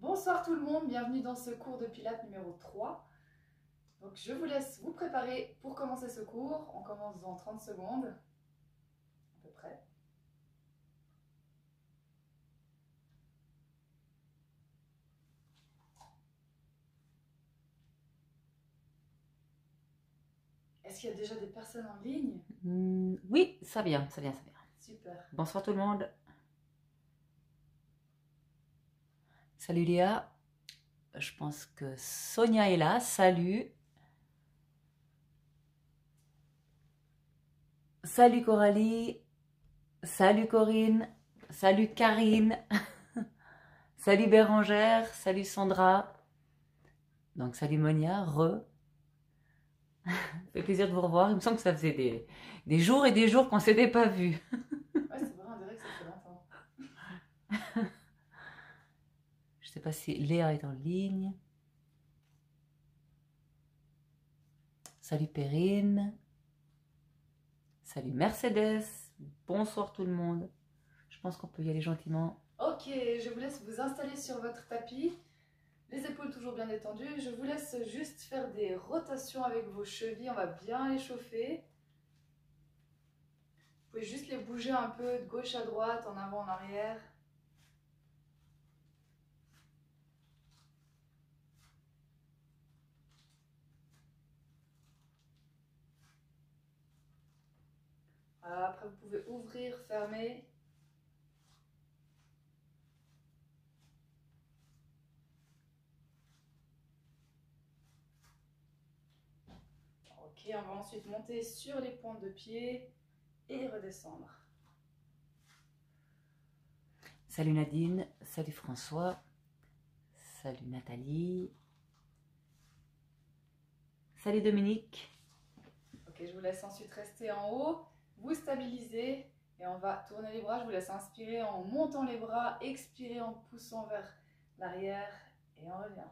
Bonsoir tout le monde, bienvenue dans ce cours de Pilates numéro 3. Donc je vous laisse vous préparer pour commencer ce cours. On commence dans 30 secondes, à peu près. Est-ce qu'il y a déjà des personnes en ligne? Oui, ça vient. Super. Bonsoir tout le monde. Salut Léa. Je pense que Sonia est là. Salut. Salut Coralie. Salut Corinne. Salut Karine. Salut Bérangère. Salut Sandra. Donc salut Monia. Ça fait plaisir de vous revoir. Il me semble que ça faisait des jours et des jours qu'on ne s'était pas vus. Ouais, c'est vrai, on dirait que ça fait longtemps. Je ne sais pas si Léa est en ligne. Salut Perrine. Salut Mercedes. Bonsoir tout le monde. Je pense qu'on peut y aller gentiment. Ok, je vous laisse vous installer sur votre tapis. Les épaules toujours bien détendues. Je vous laisse juste faire des rotations avec vos chevilles. On va bien les chauffer. Vous pouvez juste les bouger un peu de gauche à droite, en avant, en arrière. Voilà, après vous pouvez ouvrir, fermer. Ok, on va ensuite monter sur les pointes de pied et redescendre. Salut Nadine, salut François, salut Nathalie, salut Dominique. Ok, je vous laisse ensuite rester en haut, vous stabiliser et on va tourner les bras. Je vous laisse inspirer en montant les bras, expirer en poussant vers l'arrière et on revient.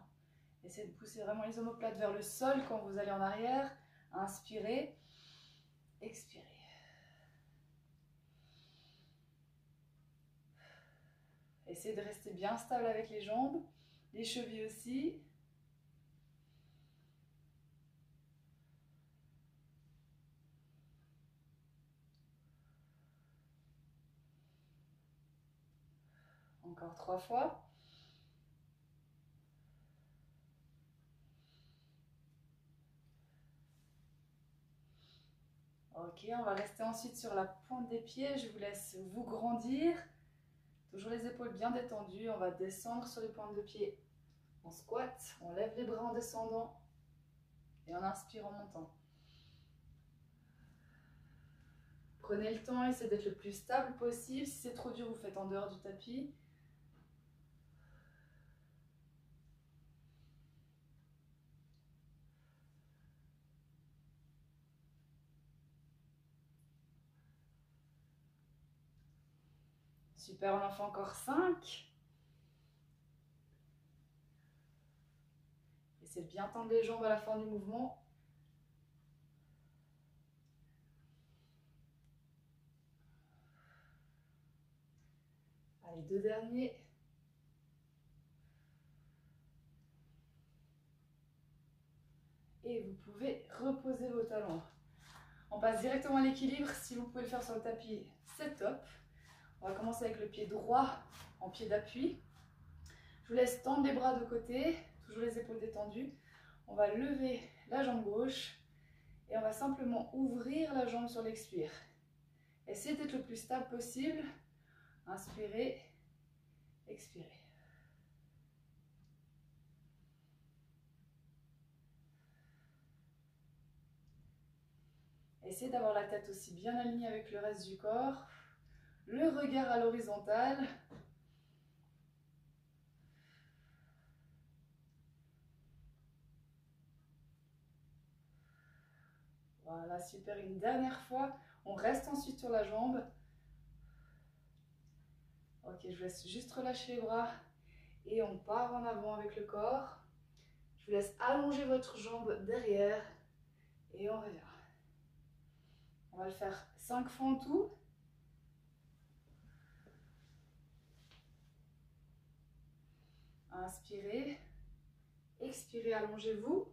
Essayez de pousser vraiment les omoplates vers le sol quand vous allez en arrière. Inspirez, expirez. Essayez de rester bien stable avec les jambes, les chevilles aussi. Encore 3 fois. Ok, on va rester ensuite sur la pointe des pieds. Je vous laisse vous grandir. Toujours les épaules bien détendues. On va descendre sur les pointes de pied. On squatte, on lève les bras en descendant. Et on inspire en montant. Prenez le temps, essayez d'être le plus stable possible. Si c'est trop dur, vous faites en dehors du tapis. Super, on en fait encore 5. Essayez de bien tendre les jambes à la fin du mouvement. Allez, 2 derniers. Et vous pouvez reposer vos talons. On passe directement à l'équilibre. Si vous pouvez le faire sur le tapis, c'est top. On va commencer avec le pied droit en pied d'appui. Je vous laisse tendre les bras de côté, toujours les épaules détendues. On va lever la jambe gauche et on va simplement ouvrir la jambe sur l'expire. Essayez d'être le plus stable possible. Inspirez, expirez. Essayez d'avoir la tête aussi bien alignée avec le reste du corps. Le regard à l'horizontale. Voilà, super. Une dernière fois. On reste ensuite sur la jambe. Ok, je vous laisse juste relâcher les bras. Et on part en avant avec le corps. Je vous laisse allonger votre jambe derrière. Et on revient. On va le faire 5 fois en tout. Inspirez. Expirez, allongez-vous.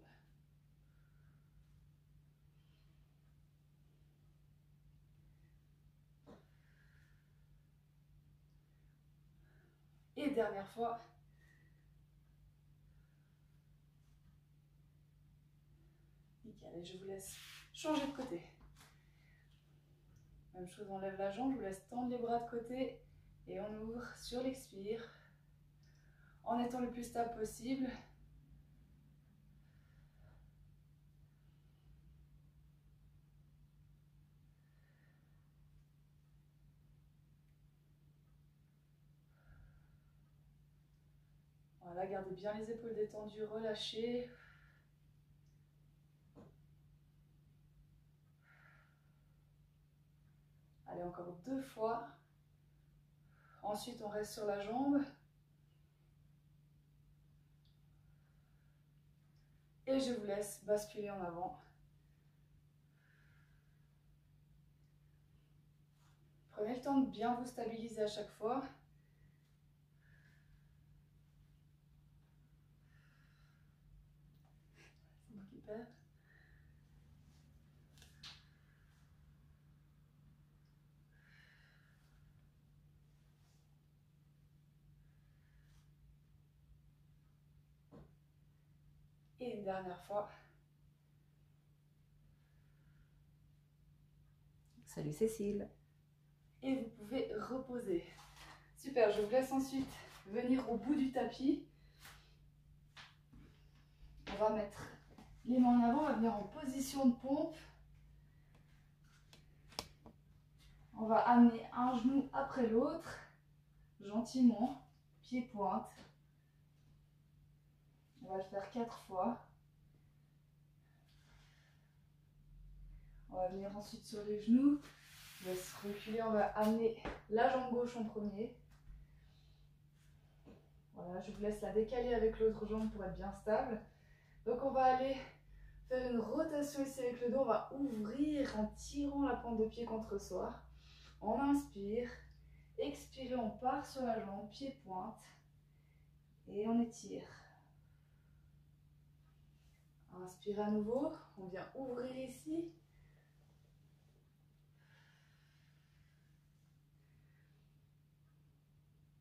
Et dernière fois. Nickel, et je vous laisse changer de côté. Même chose, on lève la jambe, je vous laisse tendre les bras de côté et on ouvre sur l'expire en étant le plus stable possible. Voilà, gardez bien les épaules détendues, relâchez. Allez, encore 2 fois. Ensuite, on reste sur la jambe. Et je vous laisse basculer en avant. Prenez le temps de bien vous stabiliser à chaque fois. C'est moi qui perds. Et une dernière fois. Salut Cécile. Et vous pouvez reposer. Super, je vous laisse ensuite venir au bout du tapis. On va mettre les mains en avant, on va venir en position de pompe. On va amener un genou après l'autre, gentiment, pied-pointe. On va le faire 4 fois. On va venir ensuite sur les genoux. Je laisse reculer, on va amener la jambe gauche en premier. Voilà, je vous laisse la décaler avec l'autre jambe pour être bien stable. Donc on va aller faire une rotation ici avec le dos. On va ouvrir en tirant la pointe de pied contre soi. On inspire. Expirez, on part sur la jambe, pied-pointe. Et on étire. Inspire à nouveau. On vient ouvrir ici.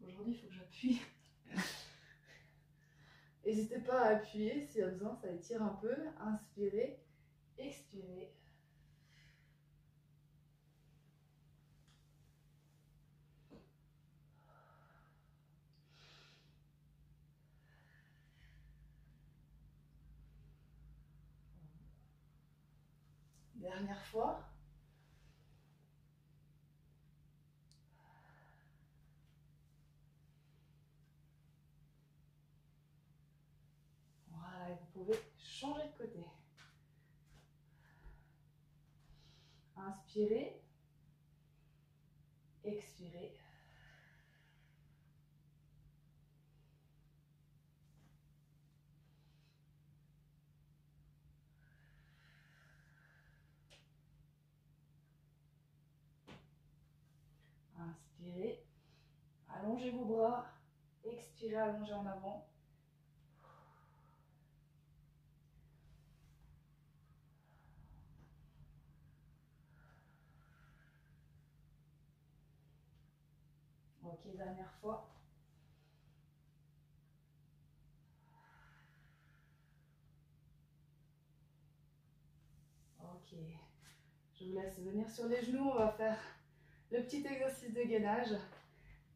Aujourd'hui, il faut que j'appuie. N'hésitez pas à appuyer s'il y a besoin, ça étire un peu. Inspirez, expirez. Dernière fois. Voilà, et vous pouvez changer de côté. Inspirez, expirez. Inspirez, allongez vos bras, expirez, allongez en avant. Ok, dernière fois. Ok, je vous laisse venir sur les genoux, on va faire le petit exercice de gainage.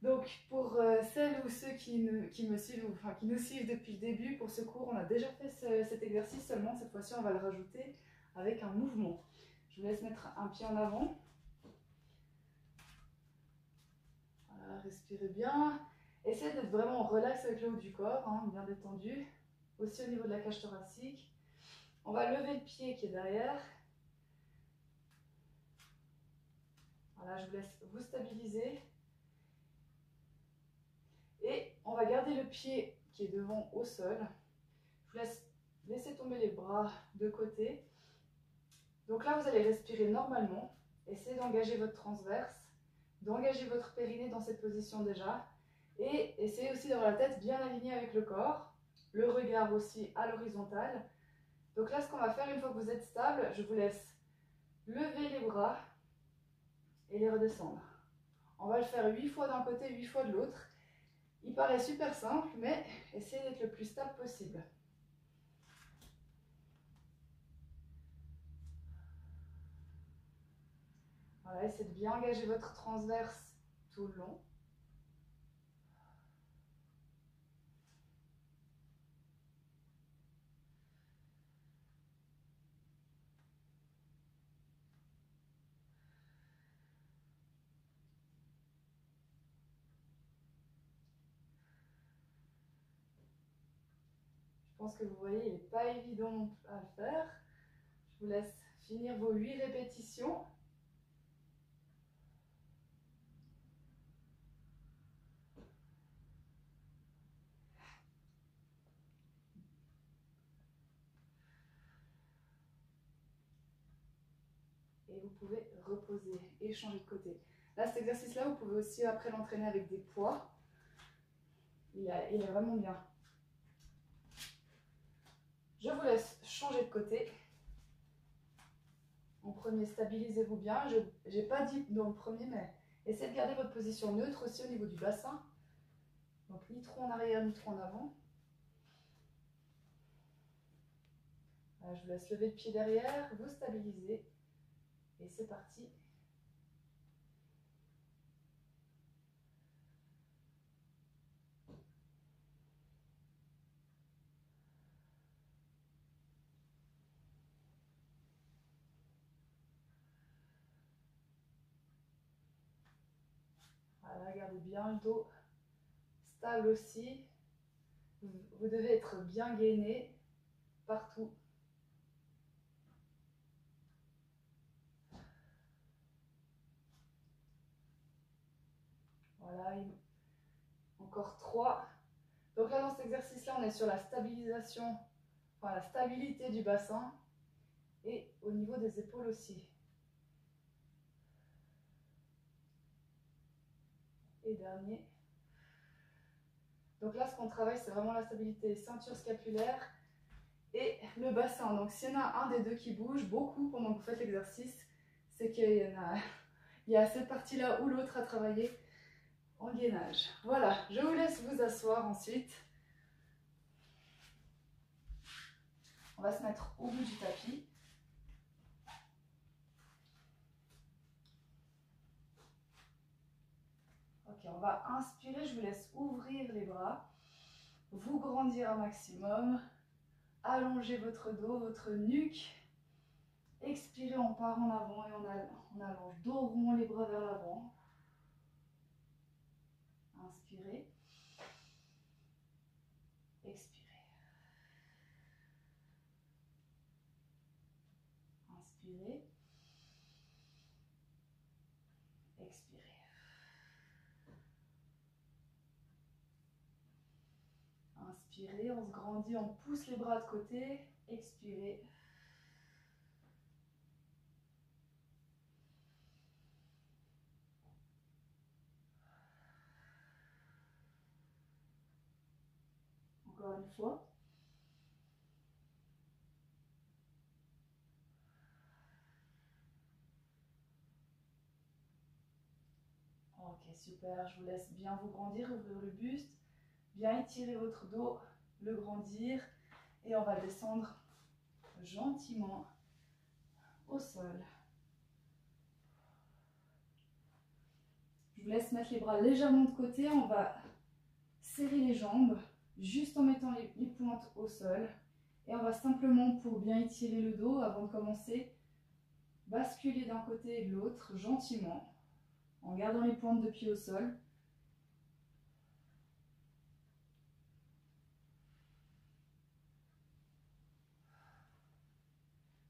Donc pour celles ou ceux qui me suivent, enfin qui nous suivent depuis le début, pour ce cours, on a déjà fait cet exercice, seulement cette fois-ci on va le rajouter avec un mouvement. Je vous laisse mettre un pied en avant. Voilà, respirez bien. Essayez d'être vraiment relax avec le haut du corps, hein, bien détendu. Aussi au niveau de la cage thoracique. On va lever le pied qui est derrière. Voilà, je vous laisse vous stabiliser. Et on va garder le pied qui est devant au sol. Je vous laisse laisser tomber les bras de côté. Donc là, vous allez respirer normalement. Essayez d'engager votre transverse, d'engager votre périnée dans cette position déjà. Et essayez aussi d'avoir la tête bien alignée avec le corps, le regard aussi à l'horizontale. Donc là, ce qu'on va faire, une fois que vous êtes stable, je vous laisse lever les bras et les redescendre. On va le faire 8 fois d'un côté, 8 fois de l'autre. Il paraît super simple, mais essayez d'être le plus stable possible. Voilà, essayez de bien engager votre transverse tout le long. Je pense que vous voyez, il n'est pas évident à le faire. Je vous laisse finir vos 8 répétitions. Et vous pouvez reposer et changer de côté. Là, cet exercice-là, vous pouvez aussi après l'entraîner avec des poids. Il est vraiment bien. Je vous laisse changer de côté. En premier, stabilisez-vous bien. Je n'ai pas dit dans le premier, mais essayez de garder votre position neutre aussi au niveau du bassin. Donc, ni trop en arrière, ni trop en avant. Voilà, je vous laisse lever le pied derrière, vous stabilisez. Et c'est parti. Voilà, gardez bien le dos stable aussi. Vous devez être bien gainé partout. Voilà, encore 3. Donc là, dans cet exercice-là, on est sur la stabilisation, enfin la stabilité du bassin et au niveau des épaules aussi. Et dernier. Donc là, ce qu'on travaille, c'est vraiment la stabilité ceinture scapulaire et le bassin. Donc s'il y en a un des deux qui bouge beaucoup pendant que vous faites l'exercice, c'est qu'il y a cette partie-là ou l'autre à travailler en gainage. Voilà, je vous laisse vous asseoir ensuite. On va se mettre au bout du tapis. Ok, on va inspirer, je vous laisse ouvrir les bras, vous grandir un maximum, allonger votre dos, votre nuque. Expirez, on part en avant et on allonge dos rond, les bras vers l'avant. Inspirez. Expirez. Inspirez. Expirez. Inspirez, on se grandit, on pousse les bras de côté. Expirez. Encore une fois. Ok, super. Je vous laisse bien vous grandir, ouvrir le buste, bien étirer votre dos, le grandir. Et on va descendre gentiment au sol. Je vous laisse mettre les bras légèrement de côté. On va serrer les jambes, juste en mettant les pointes au sol. Et on va simplement, pour bien étirer le dos, avant de commencer, basculer d'un côté et de l'autre, gentiment, en gardant les pointes de pied au sol.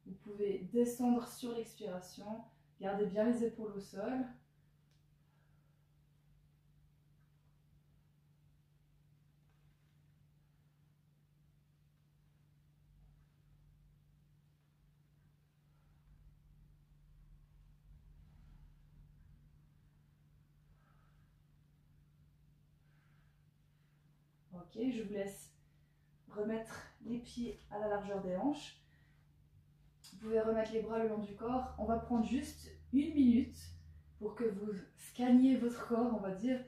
Vous pouvez descendre sur l'expiration, gardez bien les épaules au sol. Ok, je vous laisse remettre les pieds à la largeur des hanches. Vous pouvez remettre les bras le long du corps. On va prendre juste 1 minute pour que vous scanniez votre corps, on va dire.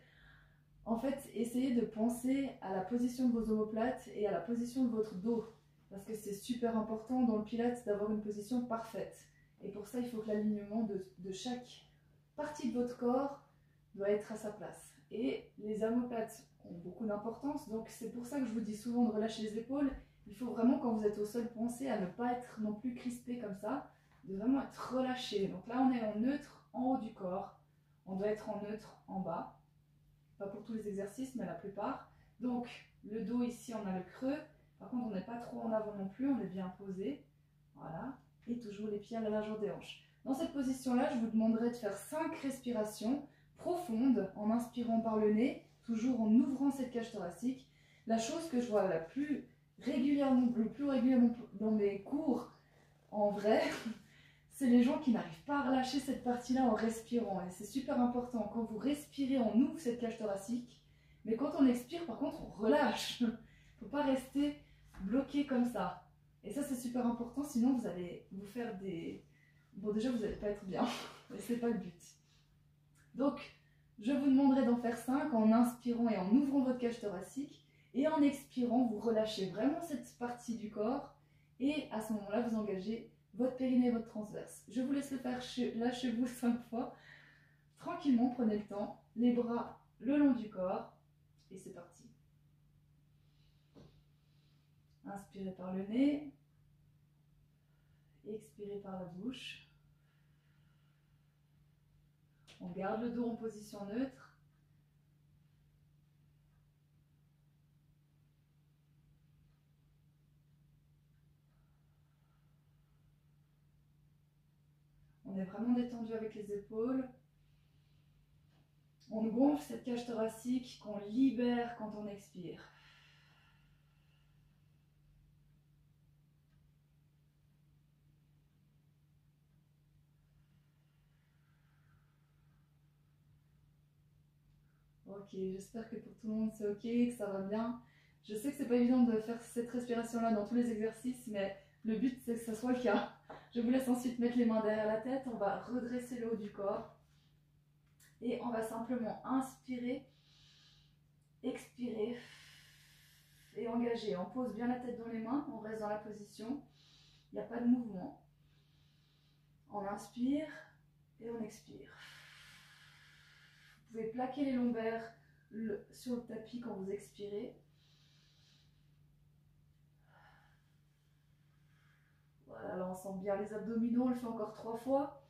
En fait, essayez de penser à la position de vos omoplates et à la position de votre dos. Parce que c'est super important dans le Pilates d'avoir une position parfaite. Et pour ça, il faut que l'alignement de chaque partie de votre corps doit être à sa place. Et les omoplates ont beaucoup d'importance, donc c'est pour ça que je vous dis souvent de relâcher les épaules. Il faut vraiment, quand vous êtes au sol, penser à ne pas être non plus crispé comme ça, de vraiment être relâché. Donc là, on est en neutre en haut du corps, on doit être en neutre en bas. Pas pour tous les exercices, mais la plupart. Donc, le dos ici, on a le creux. Par contre, on n'est pas trop en avant non plus, on est bien posé. Voilà. Et toujours les pieds à la largeur des hanches. Dans cette position-là, je vous demanderai de faire 5 respirations profondes en inspirant par le nez, toujours en ouvrant cette cage thoracique. La chose que je vois le plus régulièrement dans mes cours, en vrai, c'est les gens qui n'arrivent pas à relâcher cette partie-là en respirant. Et c'est super important. Quand vous respirez, on ouvre cette cage thoracique. Mais quand on expire, par contre, on relâche. Il ne faut pas rester bloqué comme ça. Et ça, c'est super important. Sinon, vous allez vous faire des... Bon, déjà, vous n'allez pas être bien. Et ce n'est pas le but. Donc, je vous demanderai d'en faire 5 en inspirant et en ouvrant votre cage thoracique. Et en expirant, vous relâchez vraiment cette partie du corps. Et à ce moment-là, vous engagez votre périnée et votre transverse. Je vous laisse le faire là chez vous 5 fois. Tranquillement, prenez le temps. Les bras le long du corps. Et c'est parti. Inspirez par le nez. Expirez par la bouche. On garde le dos en position neutre. On est vraiment détendu avec les épaules. On gonfle cette cage thoracique qu'on libère quand on expire. Ok, j'espère que pour tout le monde c'est ok, que ça va bien. Je sais que c'est pas évident de faire cette respiration-là dans tous les exercices, mais le but c'est que ça soit le cas. Je vous laisse ensuite mettre les mains derrière la tête, on va redresser le haut du corps. Et on va simplement inspirer, expirer et engager. On pose bien la tête dans les mains, on reste dans la position, il n'y a pas de mouvement. On inspire et on expire. Vous pouvez plaquer les lombaires sur le tapis quand vous expirez. Voilà, là on sent bien les abdominaux, on le fait encore 3 fois.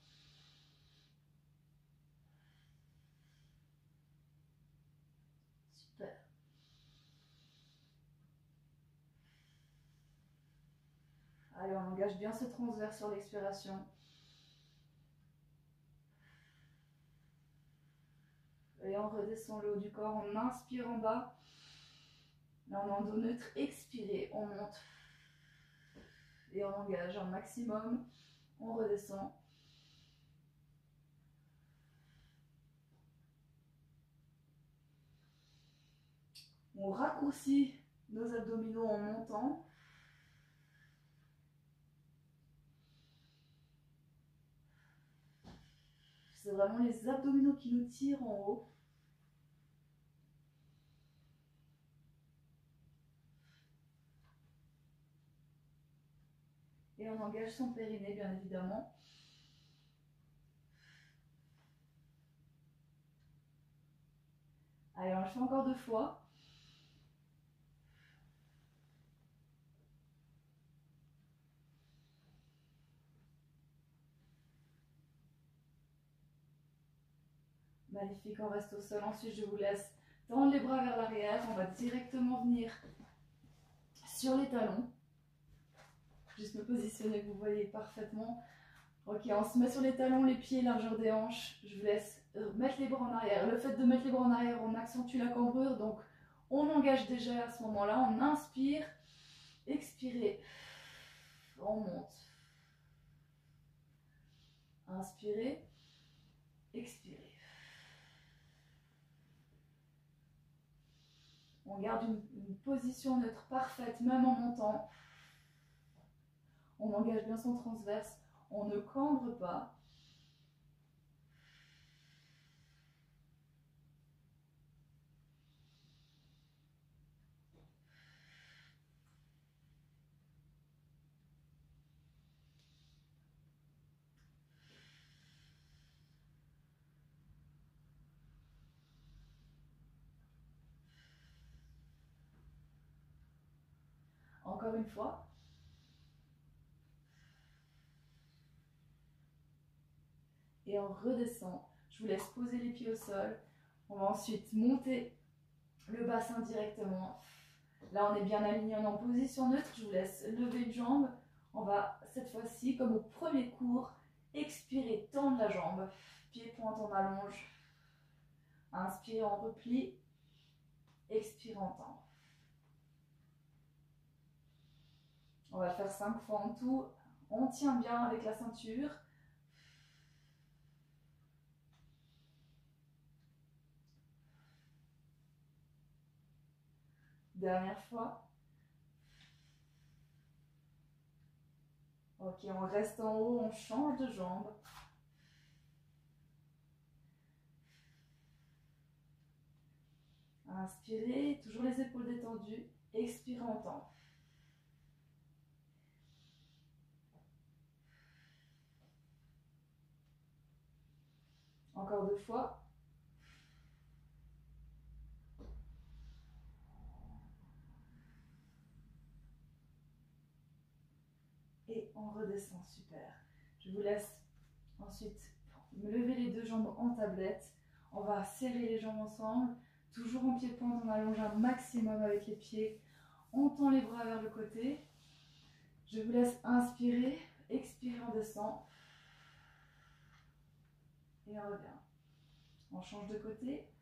Super. Allez, on engage bien ce transverse sur l'expiration. Et on redescend le haut du corps, on inspire en bas. Là on est en dos neutre, expirez, on monte. Et on engage un maximum, on redescend. On raccourcit nos abdominaux en montant. C'est vraiment les abdominaux qui nous tirent en haut. Et on engage son périnée, bien évidemment. Allez, on le fait encore 2 fois. Magnifique, on reste au sol. Ensuite, je vous laisse tendre les bras vers l'arrière. On va directement venir sur les talons. Juste me positionner, vous voyez parfaitement. Ok, on se met sur les talons, les pieds, largeur des hanches. Je vous laisse mettre les bras en arrière. Le fait de mettre les bras en arrière, on accentue la cambrure. Donc, on engage déjà à ce moment-là. On inspire, expirez, on monte. Inspirez, expirez. On garde une une position neutre parfaite, même en montant. On engage bien son transverse, on ne cambre pas. Encore une fois. Et on redescend. Je vous laisse poser les pieds au sol. On va ensuite monter le bassin directement. Là, on est bien aligné, on est en position neutre. Je vous laisse lever une jambe. On va, cette fois-ci, comme au premier cours, expirer, tendre la jambe. Pied pointe, on allonge. Inspire, on replie. Expire, on tend. On va faire 5 fois en tout. On tient bien avec la ceinture. Dernière fois. Ok, on reste en haut, on change de jambe. Inspirez, toujours les épaules détendues. Expirez, on tend. Encore 2 fois. Et on redescend, super. Je vous laisse ensuite me lever les 2 jambes en tablette. On va serrer les jambes ensemble. Toujours en pied-pointe, on allonge un maximum avec les pieds. On tend les bras vers le côté. Je vous laisse inspirer, expirer, on descend. Et on revient. On change de côté.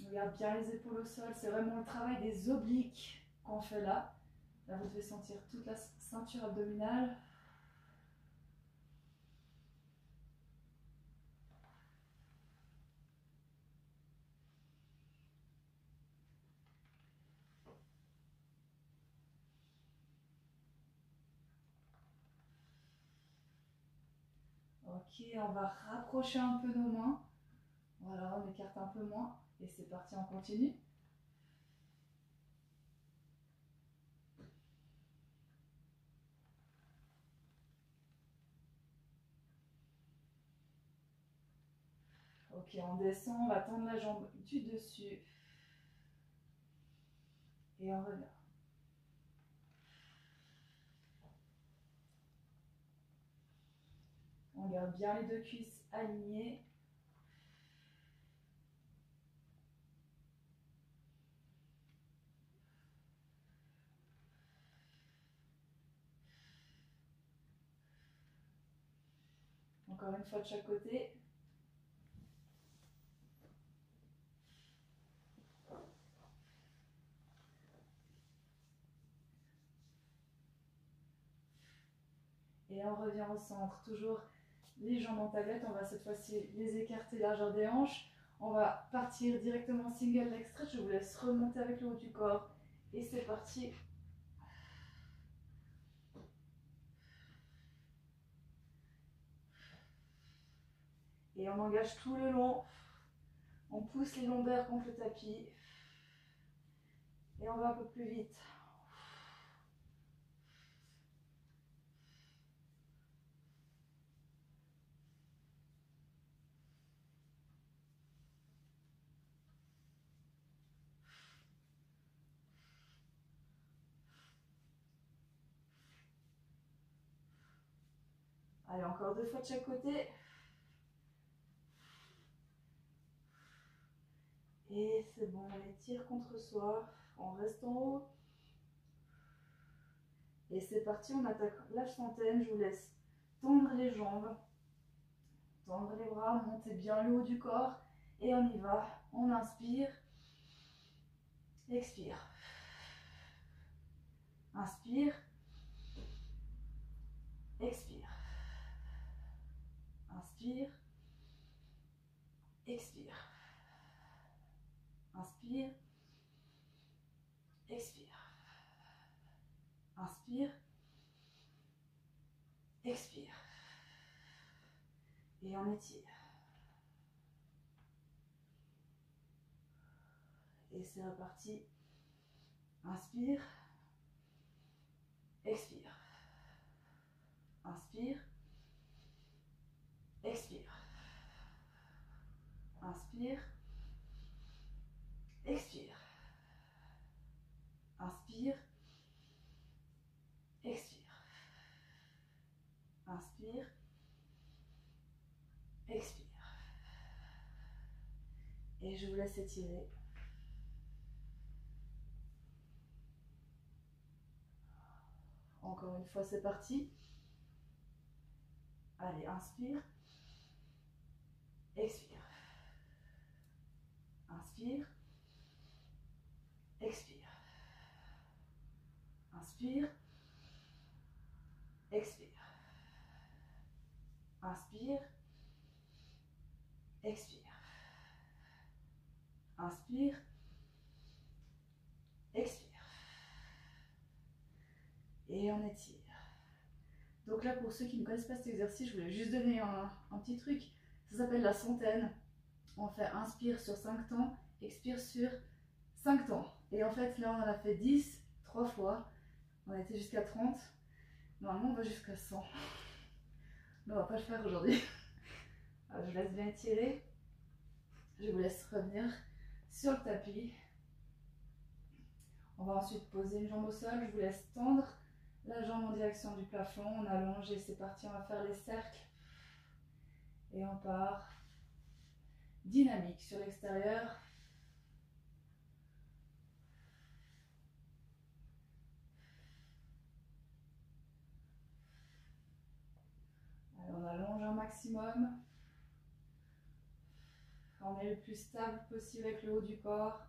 On garde bien les épaules au sol. C'est vraiment le travail des obliques qu'on fait là. Là, vous devez sentir toute la ceinture abdominale. Ok, on va rapprocher un peu nos mains. Voilà, on écarte un peu moins. Et c'est parti, on continue. Ok, on descend, on va tendre la jambe du dessus. Et on revient. On garde bien les 2 cuisses alignées. Encore une fois de chaque côté. Et on revient au centre. Toujours les jambes en tablette. On va cette fois-ci les écarter largeur des hanches. On va partir directement single leg stretch. Je vous laisse remonter avec le haut du corps. Et c'est parti. Et on engage tout le long. On pousse les lombaires contre le tapis. Et on va un peu plus vite. Allez, encore 2 fois de chaque côté. Et c'est bon, on étire contre soi. On reste en haut. Et c'est parti, on attaque la centaine. Je vous laisse tendre les jambes, tendre les bras, monter bien le haut du corps. Et on y va. On inspire. Expire. Inspire. Expire. Inspire. Expire. Inspire. Expire. Inspire. Expire. Et on étire. Et c'est reparti. Inspire. Expire. Inspire. Expire. Inspire. Expire. Inspire. Expire. Inspire. Expire. Et je vous laisse étirer. Encore une fois, c'est parti. Allez, inspire. Expire. Inspire. Expire. Inspire. Expire. Inspire. Expire. Inspire. Expire. Et on étire. Donc là, pour ceux qui ne connaissent pas cet exercice, je voulais juste donner un petit truc. Ça s'appelle la centaine. On fait inspire sur 5 temps, expire sur 5 temps. Et en fait, là, on en a fait 10, 3 fois. On a été jusqu'à 30. Normalement, on va jusqu'à 100. Mais on va pas le faire aujourd'hui. Je vous laisse bien étirer. Je vous laisse revenir sur le tapis. On va ensuite poser une jambe au sol. Je vous laisse tendre la jambe en direction du plafond. On allonge et c'est parti. On va faire les cercles. Et on part dynamique sur l'extérieur. On allonge un maximum. On est le plus stable possible avec le haut du corps.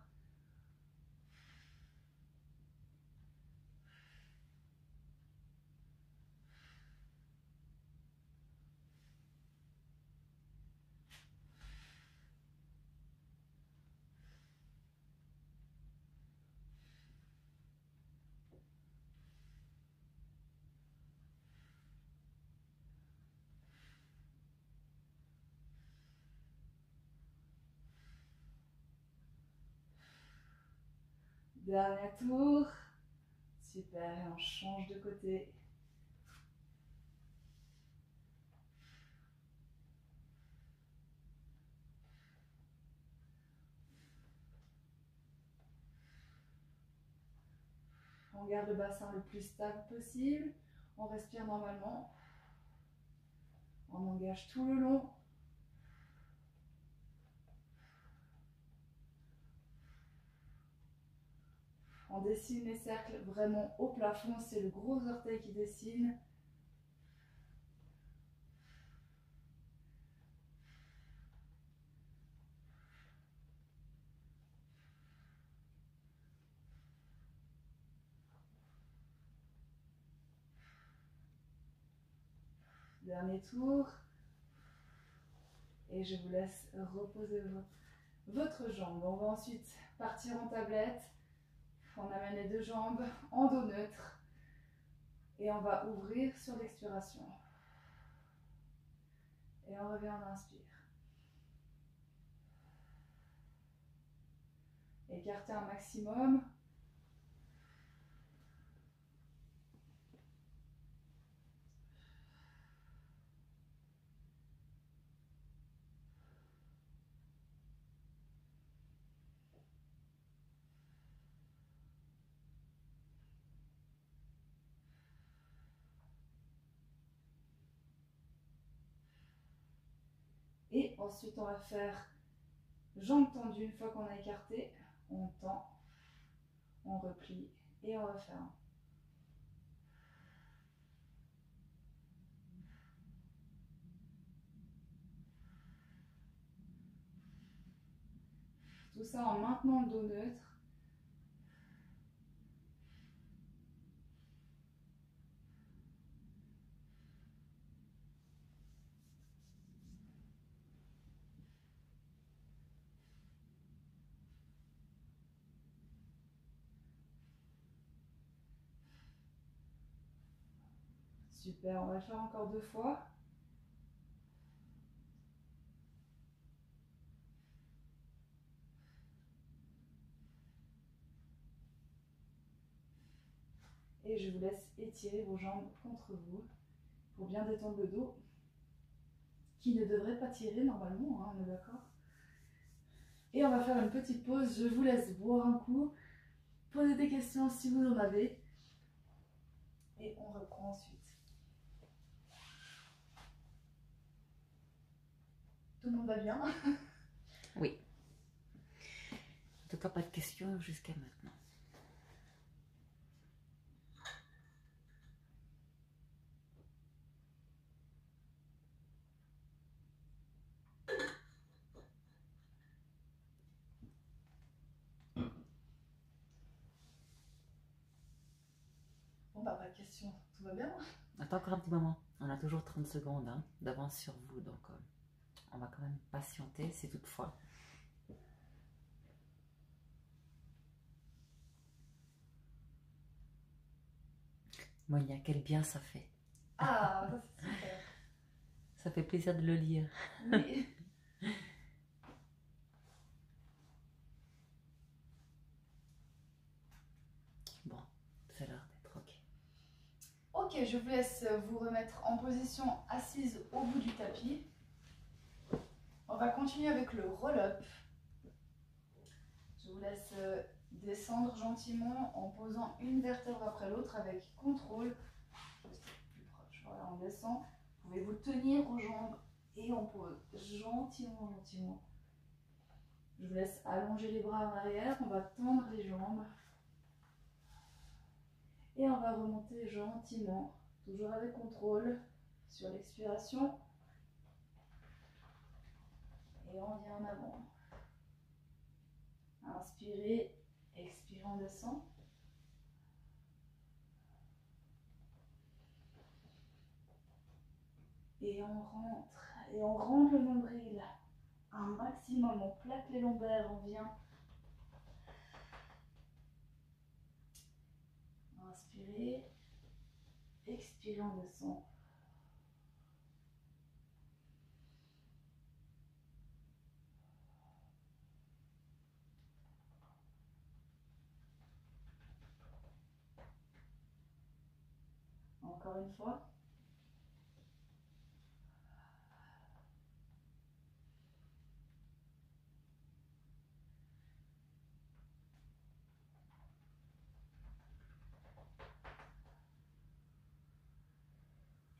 Dernier tour. Super, et on change de côté. On garde le bassin le plus stable possible. On respire normalement. On engage tout le long. On dessine les cercles vraiment au plafond. C'est le gros orteil qui dessine. Dernier tour. Et je vous laisse reposer votre jambe. On va ensuite partir en tablette. On amène les deux jambes en dos neutre. Et on va ouvrir sur l'expiration. Et on revient, on inspire. Écartez un maximum. Et ensuite, on va faire jambes tendues. Une fois qu'on a écarté, on tend, on replie et on referme. Tout ça en maintenant le dos neutre. Super, on va le faire encore 2 fois. Et je vous laisse étirer vos jambes contre vous pour bien détendre le dos, qui ne devrait pas tirer normalement, hein, on est d'accord. Et on va faire une petite pause, je vous laisse boire un coup, poser des questions si vous en avez. Et on reprend ensuite. Tout le monde va bien? Oui. En tout cas, pas de questions jusqu'à maintenant. Bon bah pas de questions, tout va bien? Attends encore un petit moment. On a toujours 30 secondes hein, d'avance sur vous, donc on va quand même patienter si toutefois. Monia, quel bien ça fait. Ah, ça c'est super. Ça fait plaisir de le lire. Oui. Bon, ça a l'air d'être ok. Ok, je vous laisse vous remettre en position assise au bout du tapis. On va continuer avec le roll-up. Je vous laisse descendre gentiment en posant une vertèbre après l'autre avec contrôle. Juste plus proche. Voilà, on descend. Vous pouvez vous tenir aux jambes et on pose gentiment, gentiment. Je vous laisse allonger les bras en arrière. On va tendre les jambes. Et on va remonter gentiment, toujours avec contrôle, sur l'expiration. Et on vient en avant. Inspirez, expirez, on descend. Et on rentre. Et on rentre le nombril un maximum. On plaque les lombaires, on vient. Inspirez, expirez, on descend. Encore une fois.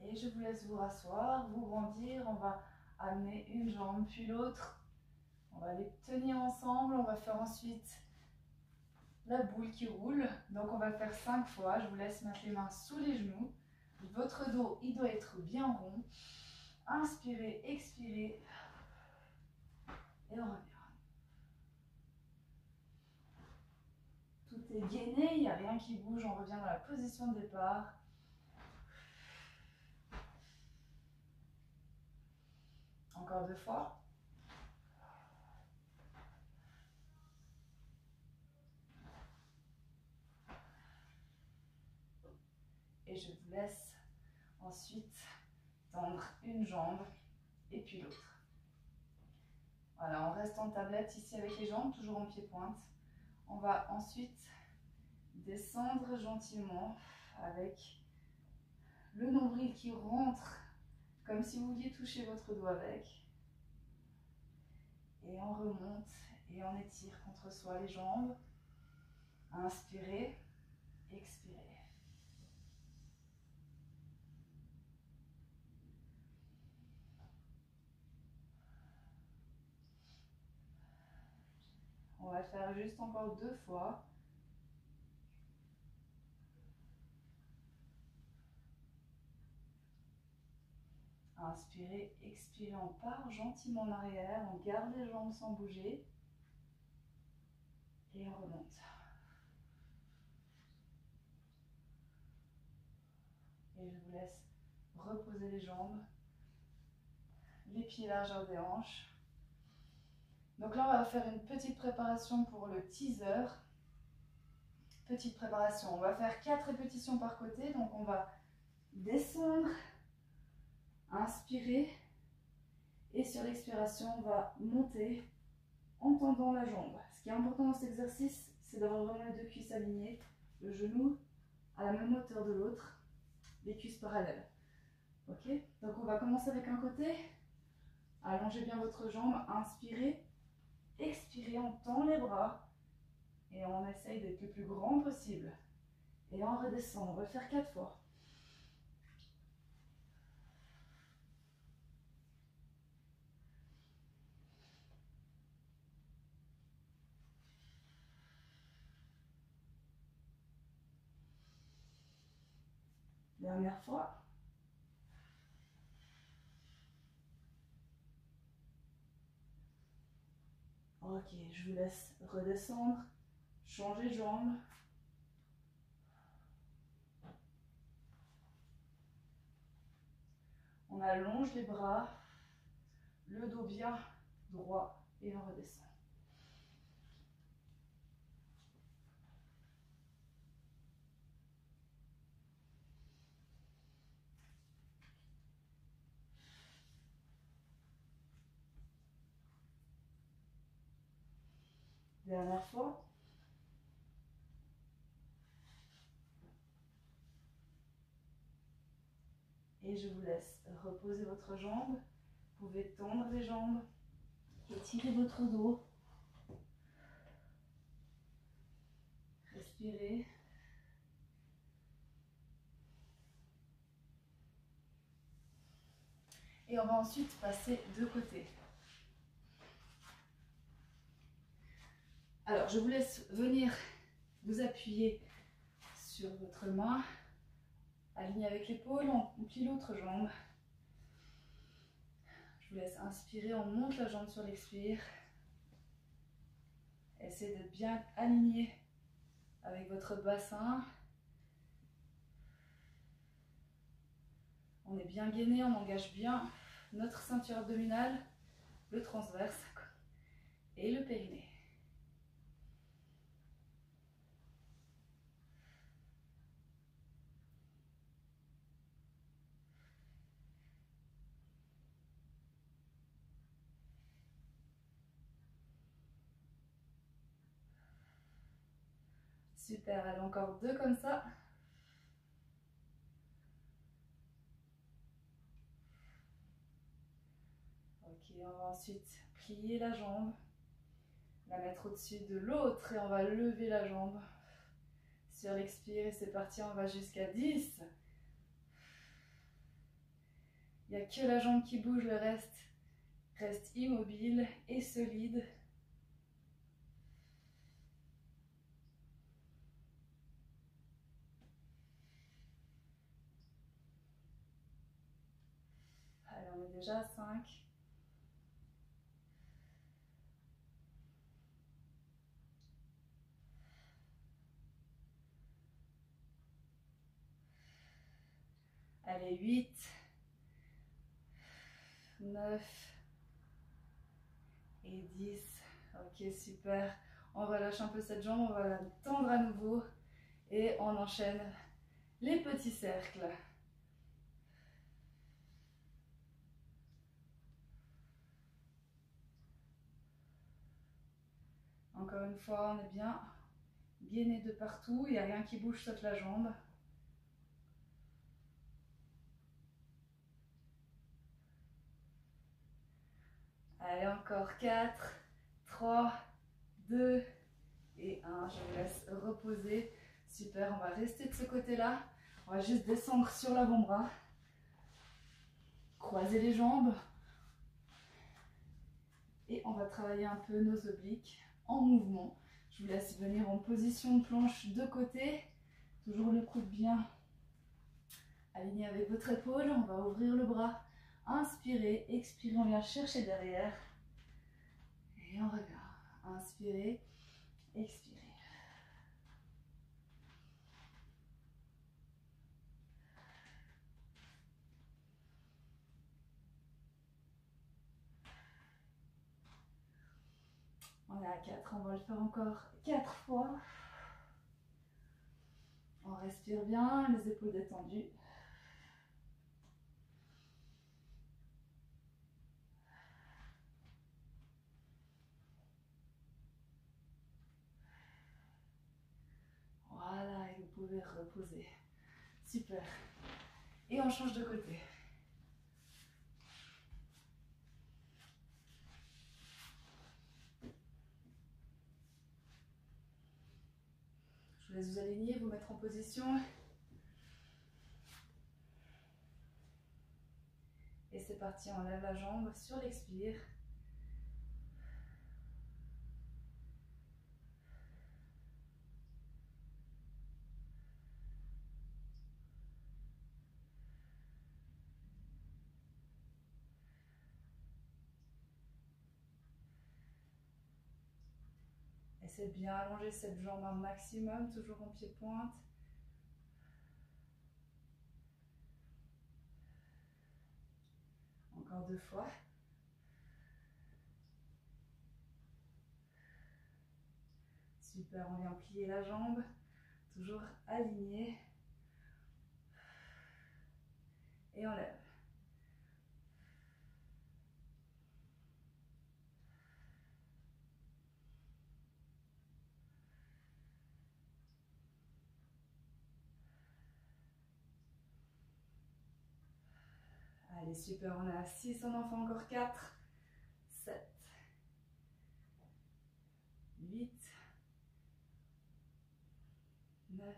Et je vous laisse vous rasseoir, vous grandir. On va amener une jambe puis l'autre. On va les tenir ensemble. On va faire ensuite la boule qui roule. Donc on va le faire 5 fois. Je vous laisse mettre les mains sous les genoux. Votre dos, il doit être bien rond. Inspirez, expirez. Et on revient. Tout est gainé, il n'y a rien qui bouge. On revient dans la position de départ. Encore 2 fois. Et je vous laisse ensuite tendre une jambe et puis l'autre. Voilà, on reste en tablette ici avec les jambes, toujours en pied-pointe. On va ensuite descendre gentiment avec le nombril qui rentre comme si vous vouliez toucher votre dos avec. Et on remonte et on étire contre soi les jambes. Inspirez, expirez. On va faire juste encore 2 fois. Inspirez, expirez, on part gentiment en arrière, on garde les jambes sans bouger. Et on remonte. Et je vous laisse reposer les jambes, les pieds largeur des hanches. Donc là, on va faire une petite préparation pour le teaser. Petite préparation. On va faire 4 répétitions par côté. Donc on va descendre, inspirer. Et sur l'expiration, on va monter en tendant la jambe. Ce qui est important dans cet exercice, c'est d'avoir vraiment les deux cuisses alignées, le genou à la même hauteur de l'autre, les cuisses parallèles. Ok? Donc on va commencer avec un côté. Allongez bien votre jambe, inspirez, expirez, on tend les bras et on essaye d'être le plus grand possible. Et on redescend, on va le faire 4 fois. Dernière fois. Ok, je vous laisse redescendre, changer de jambe. On allonge les bras, le dos bien droit et on redescend. Dernière fois. Et je vous laisse reposer votre jambe. Vous pouvez tendre les jambes, étirer votre dos. Respirez. Et on va ensuite passer de côté. Alors, je vous laisse venir vous appuyer sur votre main, aligné avec l'épaule, on plie l'autre jambe. Je vous laisse inspirer, on monte la jambe sur l'expire. Essayez d'être bien aligné avec votre bassin. On est bien gainé, on engage bien notre ceinture abdominale, le transverse et le périnée. Super, allez, encore 2 comme ça. Ok, on va ensuite plier la jambe, la mettre au-dessus de l'autre et on va lever la jambe. Sur l'expire et c'est parti, on va jusqu'à 10. Il n'y a que la jambe qui bouge, le reste reste immobile et solide. Allez, on est déjà à 5. Allez, 8, 9 et 10. Ok, super. On relâche un peu cette jambe, on va la tendre à nouveau et on enchaîne les petits cercles. Encore une fois, on est bien gainé de partout, il n'y a rien qui bouge sauf la jambe. Allez, encore 4, 3, 2 et 1. Je vous laisse reposer. Super, on va rester de ce côté-là. On va juste descendre sur l'avant-bras. Croiser les jambes. Et on va travailler un peu nos obliques en mouvement. Je vous laisse venir en position de planche de côté. Toujours le coude bien aligné avec votre épaule. On va ouvrir le bras. Inspirez, expirez, on vient chercher derrière. Et on regarde. Inspirez, expirez. On est à 4, on va le faire encore 4 fois. On respire bien, les épaules détendues. pouvez reposer. Super. Et on change de côté. Je vous laisse vous aligner, vous mettre en position. Et c'est parti, on lève la jambe sur l'expire. Essayez de bien allonger cette jambe un maximum, toujours en pied-pointe. Encore 2 fois. Super, on vient plier la jambe, toujours aligné. Et on lève. Allez, super, on est à 6, on en fait encore 4, 7, 8, 9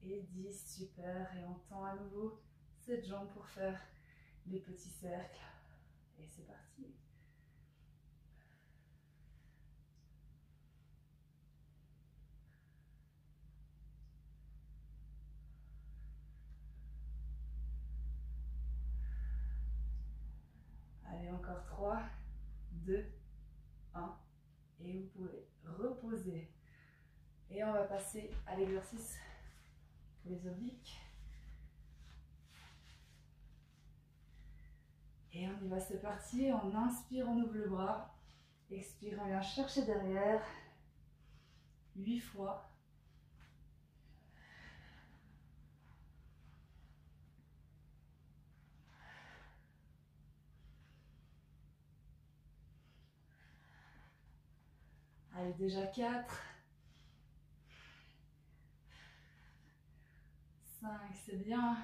et 10, super. Et on tend à nouveau cette jambe pour faire les petits cercles. Et c'est parti. Allez, encore 3, 2, 1. Et vous pouvez reposer. Et on va passer à l'exercice pour les obliques. Et on y va, c'est parti. On inspire, on ouvre le bras. Expire, on vient chercher derrière. 8 fois. Allez, déjà 4. 5, c'est bien.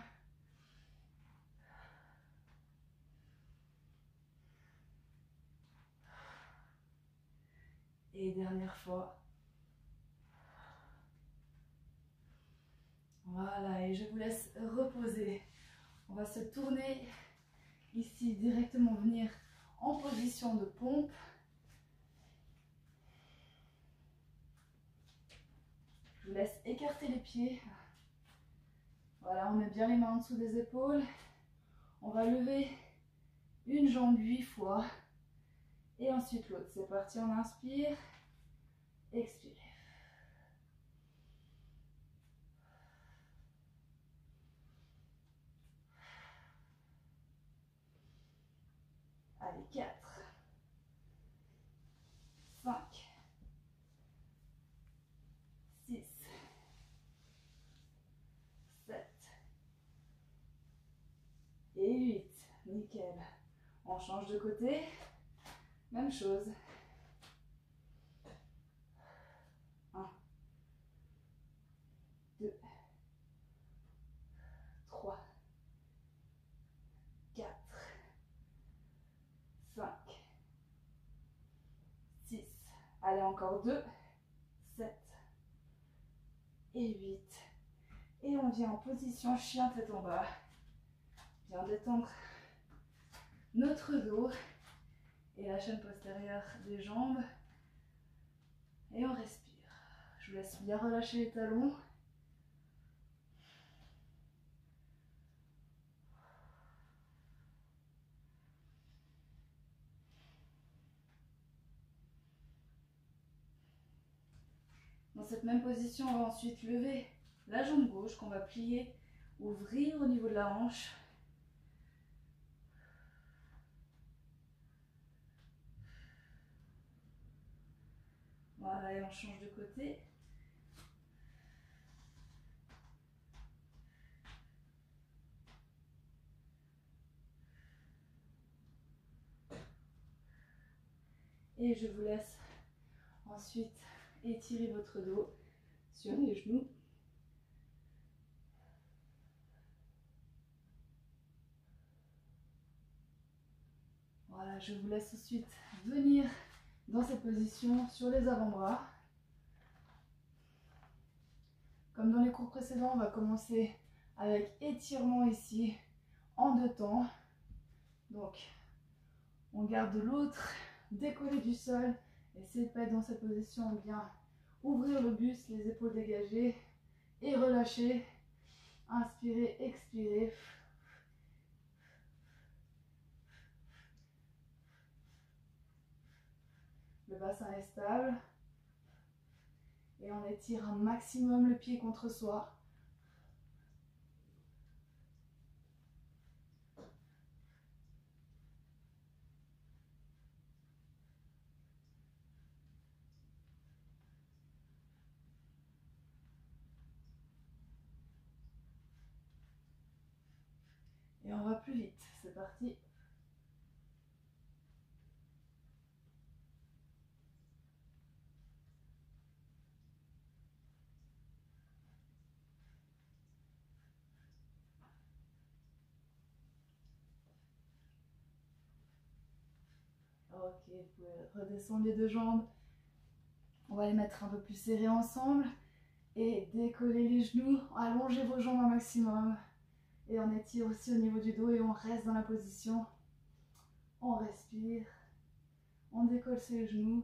Et dernière fois. Voilà, et je vous laisse reposer. On va se tourner ici, directement venir en position de pompe. Je vous laisse écarter les pieds. Voilà, on met bien les mains en dessous des épaules. On va lever une jambe 8 fois. Et ensuite l'autre. C'est parti, on inspire. Expire. Allez, 4, 5, 6, 7 et 8. Nickel. On change de côté. Même chose. 1, 2, 3, 4, 5, 6. Allez, encore 2, 7 et 8. Et on vient en position chien tête en bas. Bien détendre notre dos et la chaîne postérieure des jambes. Et on respire. Je vous laisse bien relâcher les talons. Dans cette même position, on va ensuite lever la jambe gauche qu'on va plier, ouvrir au niveau de la hanche. Voilà, et on change de côté. Et je vous laisse ensuite étirer votre dos sur les genoux. Voilà, je vous laisse ensuite venir dans cette position sur les avant-bras. Comme dans les cours précédents, on va commencer avec étirement ici en 2 temps. Donc, on garde l'autre décollé du sol. Essayez de pas être dans cette position ou bien ouvrir le buste, les épaules dégagées et relâcher. Inspirez, expirez. Le bassin est stable. Et on étire un maximum le pied contre soi. Et on va plus vite. C'est parti. Ok, vous pouvez redescendre les 2 jambes. On va les mettre un peu plus serrés ensemble. Et décoller les genoux, allongez vos jambes un maximum. Et on étire aussi au niveau du dos et on reste dans la position. On respire. On décolle ses genoux.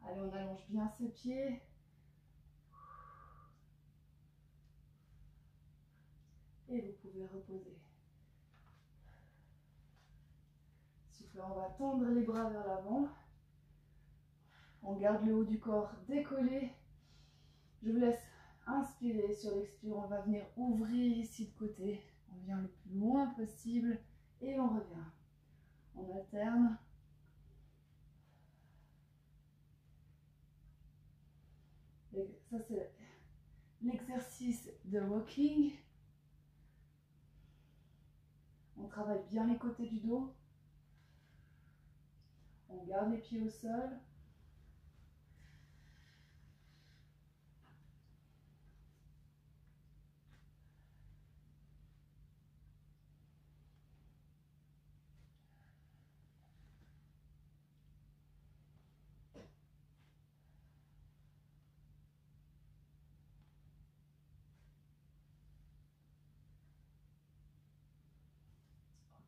Allez, on allonge bien ses pieds. Et vous pouvez reposer. Super, on va tendre les bras vers l'avant. On garde le haut du corps décollé. Je vous laisse inspirer. Sur l'expire, on va venir ouvrir ici de côté. On vient le plus loin possible et on revient. On alterne. Et ça, c'est l'exercice de walking. On travaille bien les côtés du dos. On garde les pieds au sol.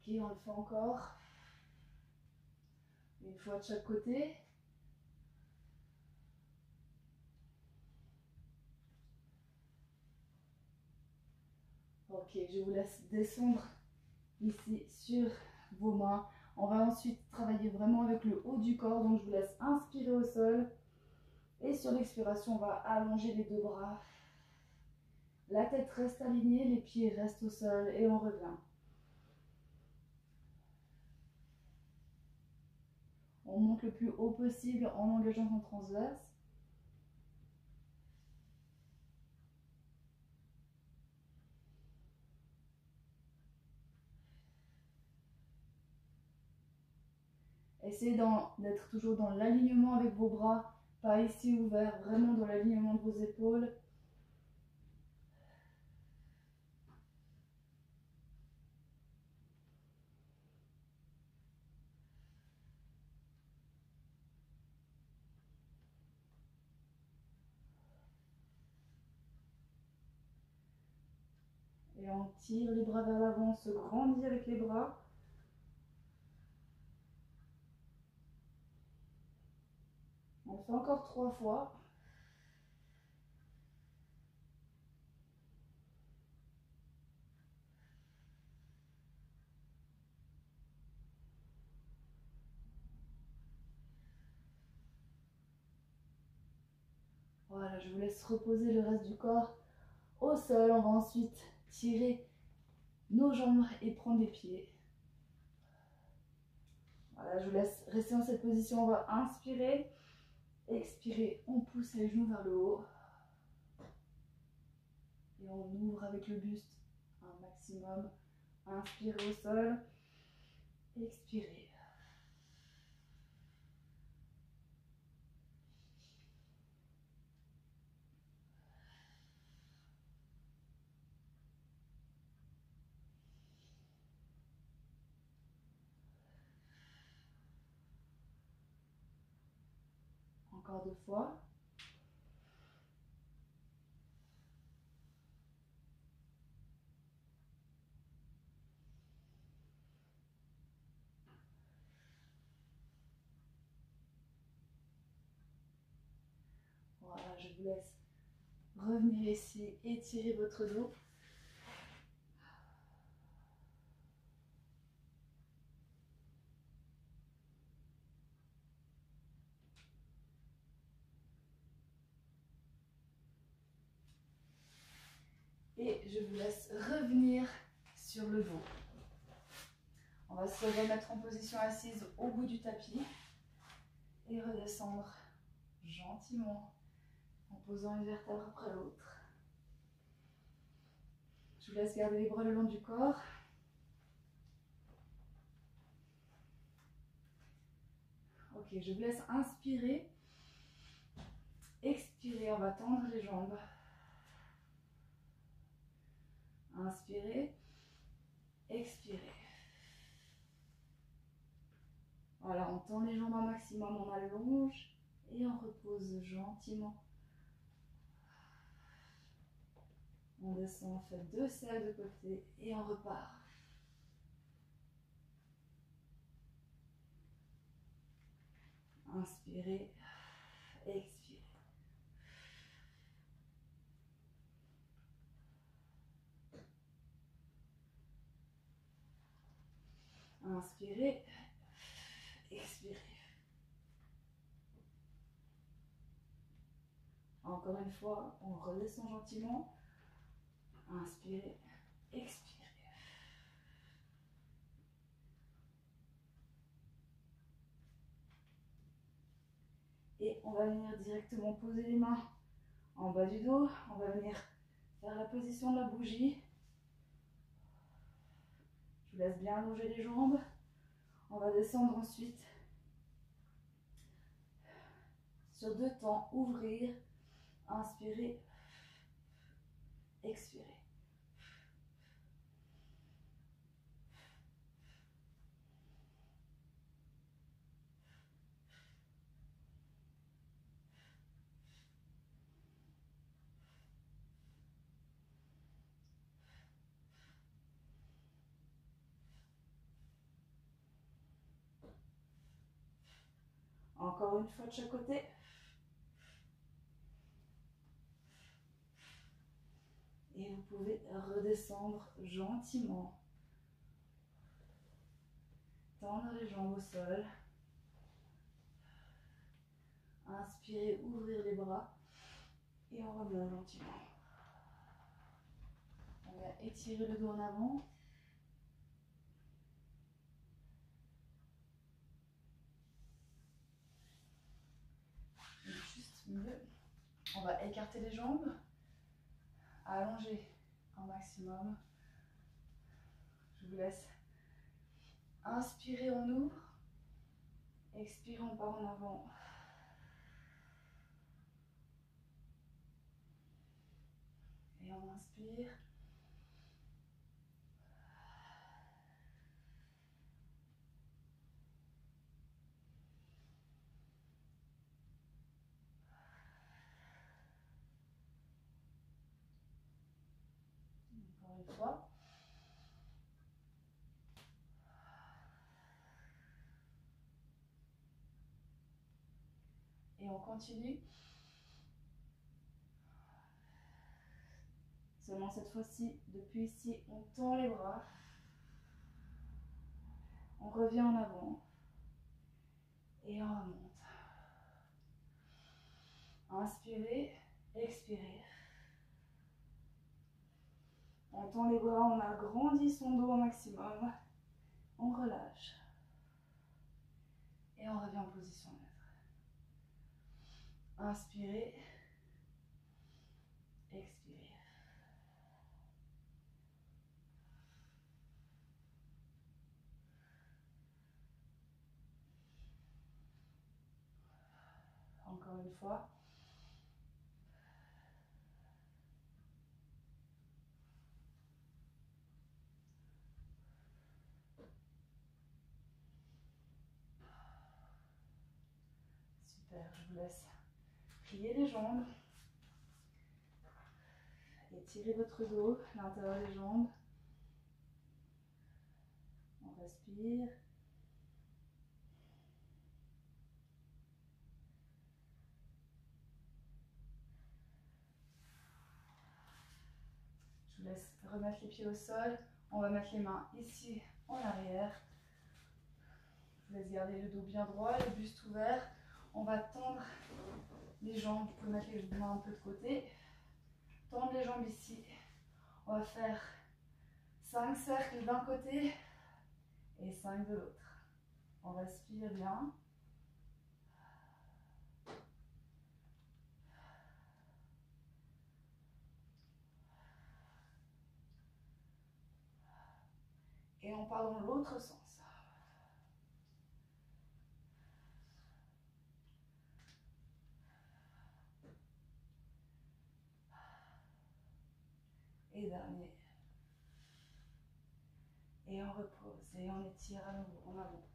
Ok, on le fait encore. Une fois de chaque côté. Ok, je vous laisse descendre ici sur vos mains. On va ensuite travailler vraiment avec le haut du corps. Donc je vous laisse inspirer au sol. Et sur l'expiration, on va allonger les 2 bras. La tête reste alignée, les pieds restent au sol et on revient. On monte le plus haut possible en engageant son transverse. Essayez d'être toujours dans l'alignement avec vos bras, pas ici ouvert, vraiment dans l'alignement de vos épaules. Et on tire les bras vers l'avant, on se grandit avec les bras. On fait encore 3 fois. Voilà, je vous laisse reposer le reste du corps au sol. On va ensuite tirer nos jambes et prendre les pieds. Voilà, je vous laisse rester dans cette position. On va inspirer, expirer. On pousse les genoux vers le haut. Et on ouvre avec le buste un maximum. Inspirez au sol. Expirez. Encore 2 fois. Voilà, je vous laisse revenir ici, étirer votre dos. Et je vous laisse revenir sur le dos. On va se remettre en position assise au bout du tapis et redescendre gentiment en posant une vertèbre après l'autre. Je vous laisse garder les bras le long du corps. Ok, je vous laisse inspirer. Expirer, on va tendre les jambes. Inspirez, expirez. Voilà, on tend les jambes un maximum, on allonge et on repose gentiment. On descend, on fait 2 cercles de côté et on repart. Inspirez, expirez. Inspirez, expirez. Encore une fois, on redescend gentiment. Inspirez, expirez. Et on va venir directement poser les mains en bas du dos. On va venir faire la position de la bougie. Je vous laisse bien allonger les jambes. On va descendre ensuite sur 2 temps. Ouvrir, inspirer, expirer. Encore une fois de chaque côté. Et vous pouvez redescendre gentiment. Tendre les jambes au sol. Inspirez, ouvrir les bras. Et on remonte gentiment. On va étirer le dos en avant. Juste mieux. On va écarter les jambes. Allonger un maximum. Je vous laisse inspirer, on ouvre. Expire, on part en avant. Et on inspire. Encore une fois. Et on continue. Seulement cette fois-ci, depuis ici, on tend les bras. On revient en avant. Et on remonte. Inspirez, expirez. On tend les bras, on agrandit son dos au maximum. On relâche. Et on revient en position neutre. Inspirez, expirez. Encore une fois. Super, je vous laisse Pliez les jambes. Étirez votre dos, l'intérieur des jambes. On respire. Je vous laisse remettre les pieds au sol. On va mettre les mains ici en arrière. Je vous laisse garder le dos bien droit, le buste ouvert. On va tendre les jambes. Vous pouvez mettre les mains un peu de côté. Tendre les jambes ici. On va faire 5 cercles d'un côté et 5 de l'autre. On respire bien. Et on part dans l'autre sens. Et dernier. Et on repose et on étire à nouveau en avant.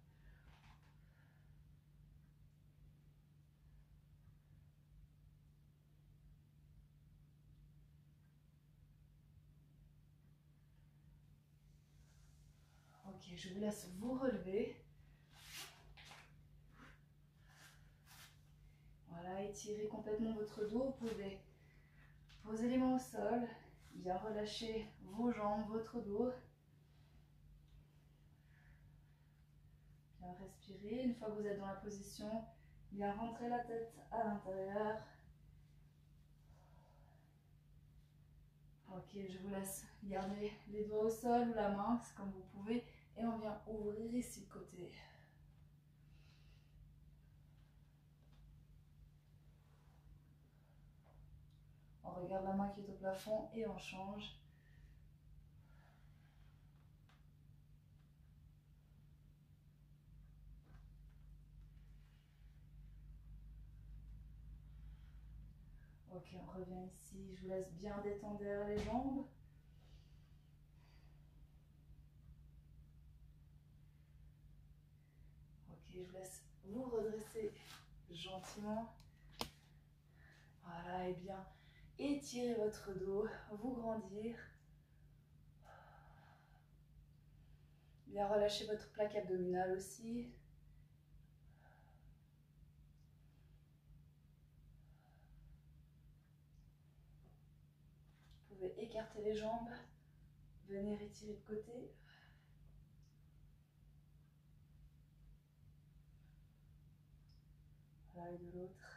Ok, je vous laisse vous relever. Voilà, étirez complètement votre dos. Vous pouvez poser les mains au sol, bien relâcher vos jambes, votre dos. Bien respirer. Une fois que vous êtes dans la position, bien rentrer la tête à l'intérieur. Ok, je vous laisse garder les doigts au sol ou la main, c'est comme vous pouvez. Et on vient ouvrir ici de côté. On regarde la main qui est au plafond et on change. Ok, on revient ici. Je vous laisse bien détendre les jambes. Ok, je vous laisse vous redresser gentiment. Voilà, et bien étirez votre dos, vous grandir. Bien relâcher votre plaque abdominale aussi. Vous pouvez écarter les jambes, venir étirer de côté. Voilà, et de l'autre.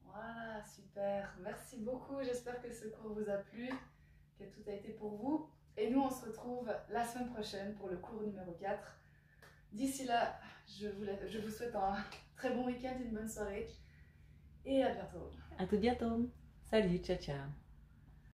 Voilà, super. Merci beaucoup. J'espère que ce cours vous a plu, que tout a été pour vous. Et nous, on se retrouve la semaine prochaine pour le cours numéro 4. D'ici là, je vous souhaite un très bon week-end, une bonne soirée. Et à bientôt. À tout bientôt. Salut, ciao, ciao.